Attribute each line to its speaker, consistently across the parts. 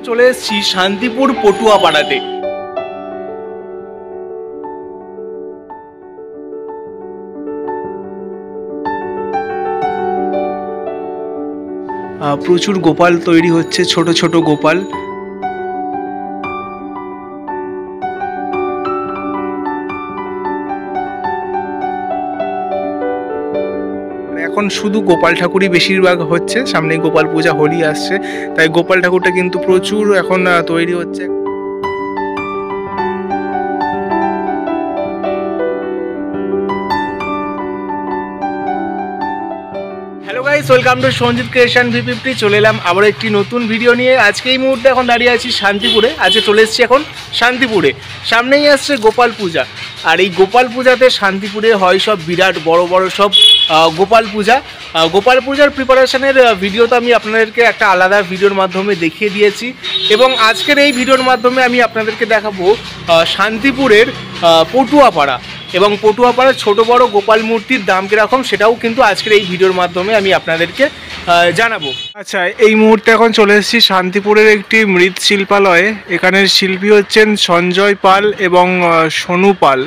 Speaker 1: চলে এসেছি শান্তিপুর পটুয়াপাড়াতে। প্রচুর গোপাল তৈরি হচ্ছে, ছোট ছোট গোপাল। এখন শুধু গোপাল ঠাকুরই বেশিরভাগ হচ্ছে, সামনে গোপাল পূজা, হোলি আসছে, তাই গোপাল ঠাকুরটা কিন্তু প্রচুর এখন তৈরি হচ্ছে। Hello guys, welcome to Sanjit creation V50। চলে এলাম আবার একটি নতুন ভিডিও নিয়ে। আজকে এই মুহূর্তে এখন দাঁড়িয়ে আছি শান্তিপুরে। আজকে চলে এসেছি এখন শান্তিপুরে, সামনেই আসছে গোপাল পূজা। আর এই গোপাল পূজাতে শান্তিপুরে হয় সব বিরাট বড় বড় সব গোপাল পূজা। গোপাল পূজার প্রিপারেশনের ভিডিও তো আমি আপনাদেরকে একটা আলাদা ভিডিওর মাধ্যমে দেখিয়ে দিয়েছি, এবং আজকের এই ভিডিওর মাধ্যমে আমি আপনাদেরকে দেখাবো শান্তিপুরের পটুয়াপাড়া এবং পটুয়াপাড়ার ছোট বড় গোপাল মূর্তির দাম কীরকম, সেটাও কিন্তু আজকের এই ভিডিওর মাধ্যমে আমি আপনাদেরকে জানাবো। আচ্ছা, এই মুহূর্তে এখন চলে এসেছি শান্তিপুরের একটি মৃৎশিল্পালয়ে। এখানের শিল্পী হচ্ছেন সঞ্জয় পাল এবং সোনু পাল।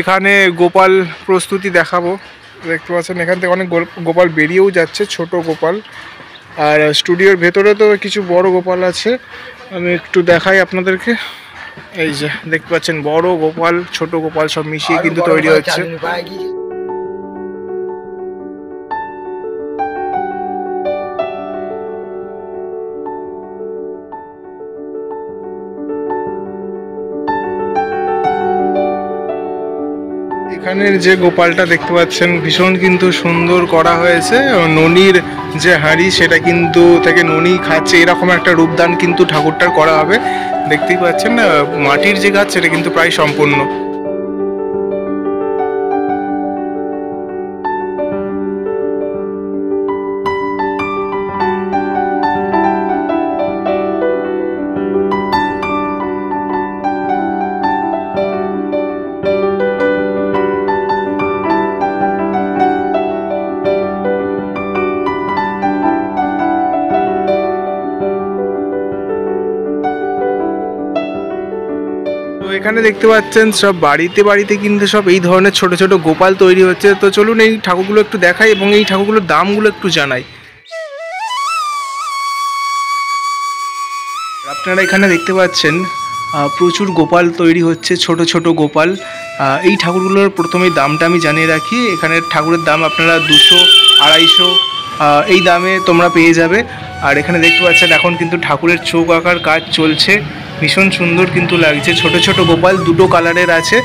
Speaker 1: এখানে গোপাল প্রস্তুতি দেখাবো। দেখতে পাচ্ছেন এখান থেকে অনেক গোপাল বেরিয়েও যাচ্ছে, ছোট গোপাল। আর স্টুডিওর ভেতরে তো কিছু বড় গোপাল আছে, আমি একটু দেখাই আপনাদেরকে। এই যে দেখতে পাচ্ছেন বড় গোপাল, ছোট গোপাল সব মিশিয়ে কিন্তু তৈরি হচ্ছে। এখানের যে গোপালটা দেখতে পাচ্ছেন ভীষণ কিন্তু সুন্দর করা হয়েছে। ননির যে হাঁড়ি সেটা কিন্তু থেকে ননি খাচ্ছে, এরকম একটা রূপদান কিন্তু ঠাকুরটার করা হবে। দেখতেই পাচ্ছেন না, মাটির যে গাছ সেটা কিন্তু প্রায় সম্পূর্ণ। এখানে দেখতে পাচ্ছেন সব বাড়িতে বাড়িতে কিন্তু সব এই ধরনের ছোট ছোট গোপাল তৈরি হচ্ছে। তো চলুন এই ঠাকুরগুলো একটু দেখাই এবং এই ঠাকুরগুলোর দামগুলো একটু জানাই। আপনারা এখানে দেখতে পাচ্ছেন প্রচুর গোপাল তৈরি হচ্ছে, ছোট ছোট গোপাল। এই ঠাকুরগুলোর প্রথমেই দামটা আমি জানিয়ে রাখি। এখানের ঠাকুরের দাম আপনারা 200, 250 এই দামে তোমরা পেয়ে যাবে। আর এখানে দেখতে পাচ্ছেন এখন কিন্তু ঠাকুরের চোখ আঁকার কাজ চলছে, ভীষণ সুন্দর কিন্তু লাগছে। ছোট ছোট গোপাল দুটো কালারের আছে।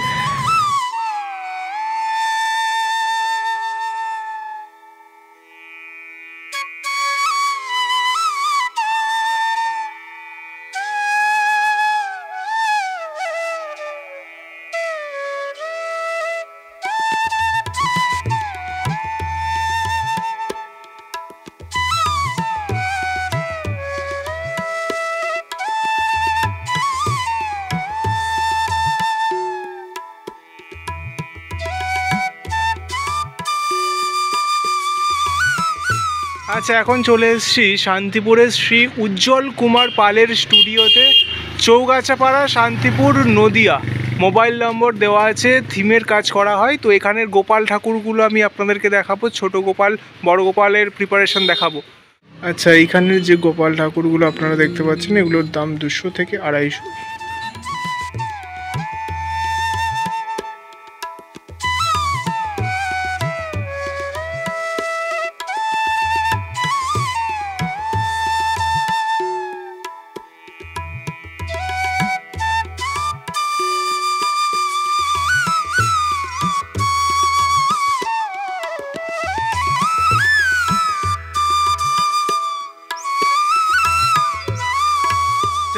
Speaker 1: আচ্ছা, এখন চলে এসেছি শান্তিপুরের শ্রী উজ্জ্বল কুমার পালের স্টুডিওতে, চৌগাছাপাড়া, শান্তিপুর, নদিয়া। মোবাইল নম্বর দেওয়া আছে, থিমের কাজ করা হয়। তো এখানের গোপাল ঠাকুরগুলো আমি আপনাদেরকে দেখাবো, ছোট গোপাল বড় গোপালের প্রিপারেশন দেখাবো। আচ্ছা, এইখানের যে গোপাল ঠাকুরগুলো আপনারা দেখতে পাচ্ছেন এগুলোর দাম 200 থেকে 250।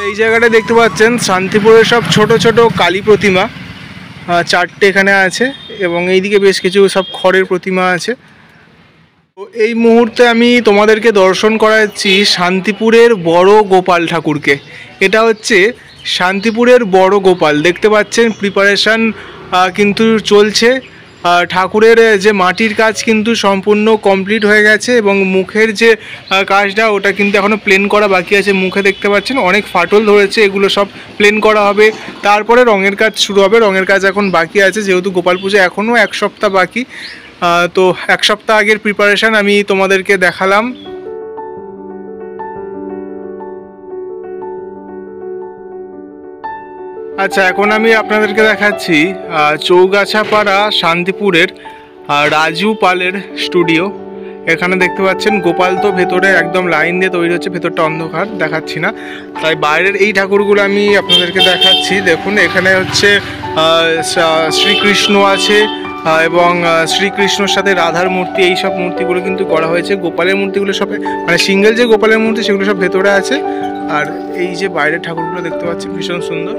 Speaker 1: এই জায়গাটা দেখতে পাচ্ছেন শান্তিপুরের সব ছোট ছোট কালী প্রতিমা, 4টে এখানে আছে, এবং এইদিকে বেশ কিছু সব খড়ের প্রতিমা আছে। তো এই মুহূর্তে আমি তোমাদেরকে দর্শন করাচ্ছি শান্তিপুরের বড় গোপাল ঠাকুরকে। এটা হচ্ছে শান্তিপুরের বড় গোপাল। দেখতে পাচ্ছেন প্রিপারেশন কিন্তু চলছে। ঠাকুরের যে মাটির কাজ কিন্তু সম্পূর্ণ কমপ্লিট হয়ে গেছে এবং মুখের যে কাজটা ওটা কিন্তু এখনও প্লেন করা বাকি আছে। মুখে দেখতে পাচ্ছেন অনেক ফাটল ধরেছে, এগুলো সব প্লেন করা হবে, তারপরে রঙের কাজ শুরু হবে। রঙের কাজ এখন বাকি আছে, যেহেতু গোপাল পূজা এখনও 1 সপ্তাহ বাকি। তো 1 সপ্তাহ আগের প্রিপারেশান আমি তোমাদেরকে দেখালাম। আচ্ছা, এখন আমি আপনাদেরকে দেখাচ্ছি চৌগাছাপাড়া শান্তিপুরের রাজু পালের স্টুডিও। এখানে দেখতে পাচ্ছেন গোপাল তো ভেতরে একদম লাইন দিয়ে তৈরি হচ্ছে, ভেতরটা অন্ধকার দেখাচ্ছি না, তাই বাইরের এই ঠাকুরগুলো আমি আপনাদেরকে দেখাচ্ছি। দেখুন এখানে হচ্ছে শ্রীকৃষ্ণ আছে এবং শ্রীকৃষ্ণর সাথে রাধার মূর্তি, এই সব মূর্তিগুলো কিন্তু করা হয়েছে। গোপালের মূর্তিগুলো সব মানে সিঙ্গেল যে গোপালের মূর্তি সেগুলো সব ভেতরে আছে। আর এই যে বাইরের ঠাকুরগুলো দেখতে পাচ্ছেন ভীষণ সুন্দর।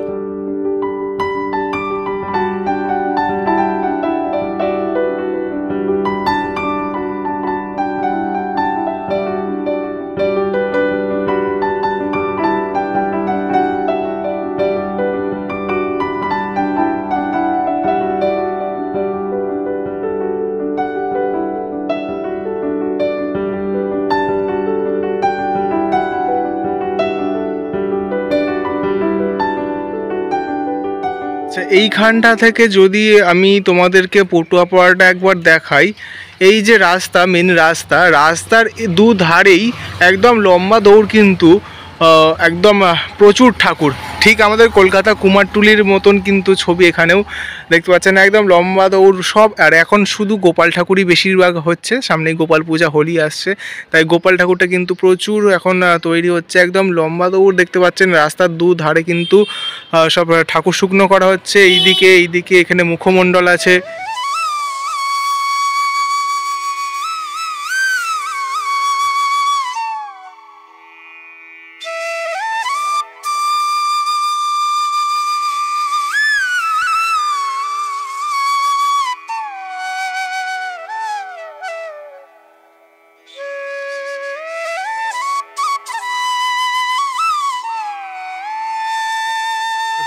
Speaker 1: এইখানটা থেকে যদি আমি তোমাদেরকে পটুয়াপাড়াটা একবার দেখাই, এই যে রাস্তা, মেন রাস্তার দুধারেই একদম লম্বা দৌড় কিন্তু একদম প্রচুর ঠাকুর, ঠিক আমাদের কলকাতা কুমারটুলির মতন কিন্তু ছবি এখানেও দেখতে পাচ্ছেন, একদম লম্বা দৌড় সব। আর এখন শুধু গোপাল ঠাকুরই বেশিরভাগ হচ্ছে, সামনেই গোপাল পূজা, হোলি আসছে, তাই গোপাল ঠাকুরটা কিন্তু প্রচুর এখন তৈরি হচ্ছে। একদম লম্বা দৌড় দেখতে পাচ্ছেন, রাস্তার দুধারে কিন্তু সব ঠাকুর শুকনো করা হচ্ছে। এইদিকে এখানে মুখমণ্ডল আছে।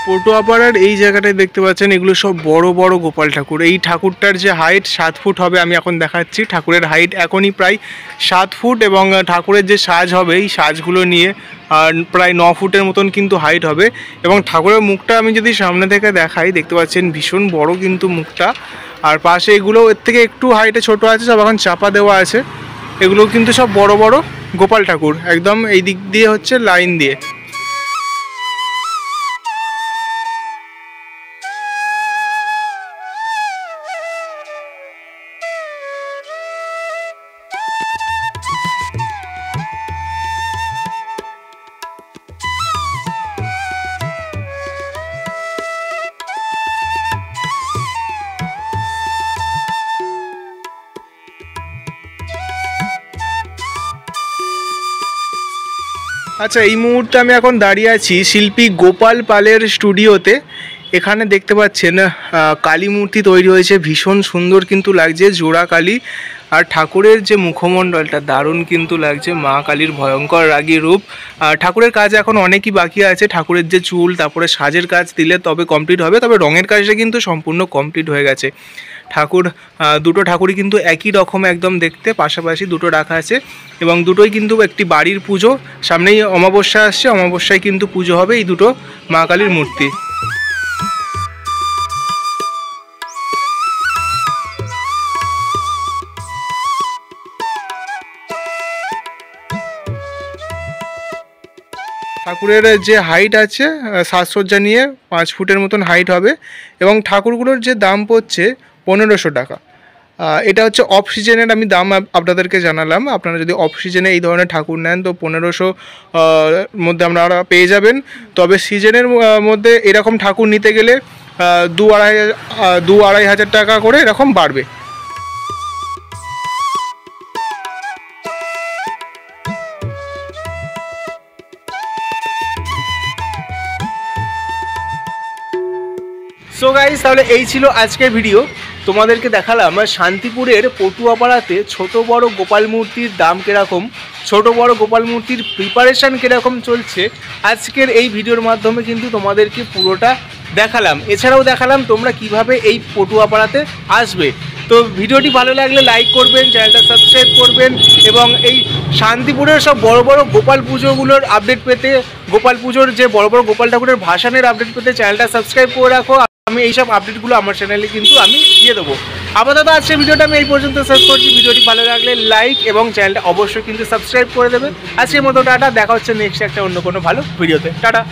Speaker 1: পটুয়াপাড়ার এই জায়গাটায় দেখতে পাচ্ছেন এগুলো সব বড় বড় গোপাল ঠাকুর। এই ঠাকুরটার যে হাইট 7 ফুট হবে, আমি এখন দেখাচ্ছি। ঠাকুরের হাইট এখনই প্রায় 7 ফুট এবং ঠাকুরের যে সাজ হবে এই সাজগুলো নিয়ে প্রায় 9 ফুটের মতন কিন্তু হাইট হবে। এবং ঠাকুরের মুখটা আমি যদি সামনে থেকে দেখাই, দেখতে পাচ্ছেন ভীষণ বড় কিন্তু মুখটা। আর পাশে এগুলো এর থেকে একটু হাইটে ছোট আছে, সব এখন চাপা দেওয়া আছে। এগুলো কিন্তু সব বড় বড় গোপাল ঠাকুর, একদম এই দিক দিয়ে হচ্ছে লাইন দিয়ে। আচ্ছা, এই মুহূর্তে আমি এখন দাঁড়িয়ে আছি শিল্পী গোপাল পালের স্টুডিওতে। এখানে দেখতে পাচ্ছেন কালী মূর্তি তৈরি হয়েছে, ভীষণ সুন্দর কিন্তু লাগছে, জোড়া কালী। আর ঠাকুরের যে মুখমণ্ডলটা দারুণ কিন্তু লাগছে, মা কালীর ভয়ঙ্কর রাগী রূপ। ঠাকুরের কাজ এখন অনেকই বাকি আছে, ঠাকুরের যে চুল, তারপরে সাজের কাজ দিলে তবে কমপ্লিট হবে, তবে রঙের কাজটা কিন্তু সম্পূর্ণ কমপ্লিট হয়ে গেছে। ঠাকুর দুটো ঠাকুরই কিন্তু একই রকম একদম দেখতে, পাশাপাশি দুটো রাখা আছে এবং দুটোই কিন্তু একটি বাড়ির পুজো। সামনেই অমাবস্যা আসছে, অমাবস্যায় কিন্তু পুজো হবে এই দুটো মা কালীর মূর্তি। ঠাকুরের যে হাইট আছে সাজসজ্জা নিয়ে 5 ফুটের মতন হাইট হবে এবং ঠাকুরগুলোর যে দাম পড়ছে 1500 টাকা। এটা হচ্ছে অফ সিজনের আমি দাম আপনাদেরকে জানালাম। আপনারা যদি অফ সিজনে এই ধরনের ঠাকুর নেন তো 1500 মধ্যে আপনারা পেয়ে যাবেন। তবে সিজনের মধ্যে এরকম ঠাকুর নিতে গেলে 2-2.5 হাজার টাকা করে এরকম বাড়বে। সো গাইস, তাহলে এই ছিল আজকের ভিডিও। তোমাদেরকে দেখালাম শান্তিপুরের পটুয়াপাড়াতে ছোট বড় গোপাল মূর্তির দাম কীরকম, ছোট বড় গোপাল মূর্তির প্রিপারেশান কীরকম চলছে। আজকের এই ভিডিওর মাধ্যমে কিন্তু তোমাদেরকে পুরোটা দেখালাম। এছাড়াও দেখালাম তোমরা কিভাবে এই পটুয়াপাড়াতে আসবে। তো ভিডিওটি ভালো লাগলে লাইক করবেন, চ্যানেলটা সাবস্ক্রাইব করবেন এবং এই শান্তিপুরের সব বড় বড় গোপাল পুজোগুলোর আপডেট পেতে, গোপাল পুজোর যে বড় বড় গোপাল ঠাকুরের ভাসানের আপডেট পেতে চ্যানেলটা সাবস্ক্রাইব করে রাখো। আমি এইসব আপডেটগুলো আমার চ্যানেলে কিন্তু আমি দিয়ে দেবো। আপাতত আজকে ভিডিওটা আমি এই পর্যন্ত শেষ করছি। ভিডিওটি ভালো লাগলে লাইক এবং চ্যানেলটা অবশ্যই কিন্তু সাবস্ক্রাইব করে দেবে। আজকের মতো টাটা, দেখা হচ্ছে নেক্সট একটা অন্য কোনো ভালো ভিডিওতে। টাটা।